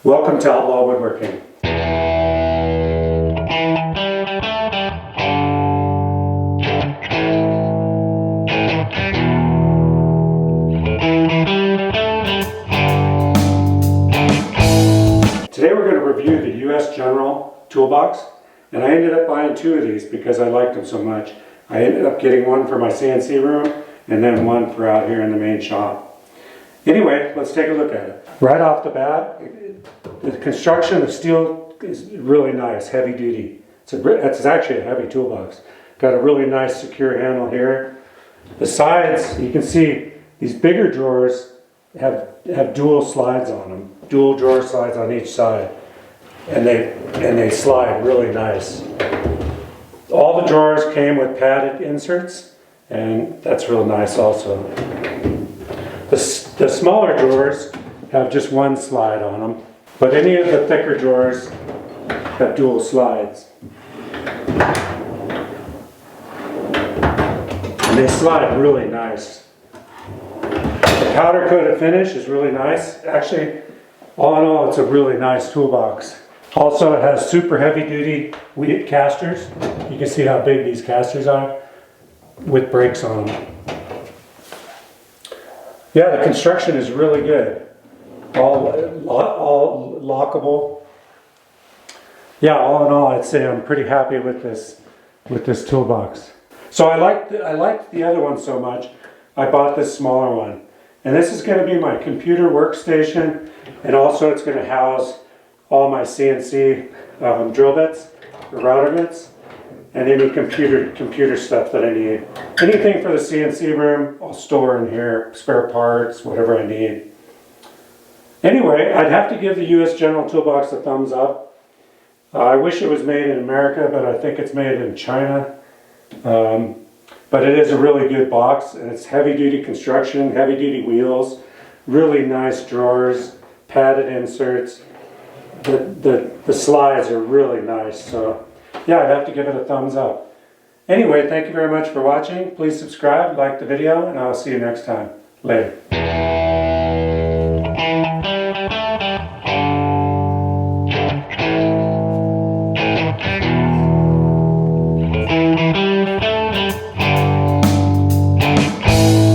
Welcome to Outlaw Woodworking. Today we're going to review the US General toolbox, and I ended up buying two of these because I liked them so much. I ended up getting one for my CNC room and then one for out here in the main shop. Anyway, let's take a look at it. Right off the bat, the construction of steel is really nice, heavy duty. It's actually a heavy toolbox. Got a really nice secure handle here. The sides, you can see these bigger drawers have dual slides on them, dual drawer slides on each side, and they slide really nice. All the drawers came with padded inserts, and that's real nice also. The smaller drawers have just one slide on them, but any of the thicker drawers have dual slides. And they slide really nice. The powder coated finish is really nice. Actually, all in all, it's a really nice toolbox. Also, it has super heavy duty wheat casters. You can see how big these casters are with brakes on them. Yeah, the construction is really good. All lockable. Yeah, all in all, I'd say I'm pretty happy with this toolbox. So I liked the other one so much, I bought this smaller one. And this is going to be my computer workstation, and also it's going to house all my CNC drill bits, or router bits, and any computer stuff that I need. Anything for the CNC room, I'll store in here, spare parts, whatever I need. Anyway, I'd have to give the US General Toolbox a thumbs up. I wish it was made in America, but I think it's made in China. But it is a really good box, and it's heavy duty construction, heavy duty wheels, really nice drawers, padded inserts. The slides are really nice, so yeah, I'd have to give it a thumbs up. Anyway, thank you very much for watching. Please subscribe, like the video, and I'll see you next time. Later.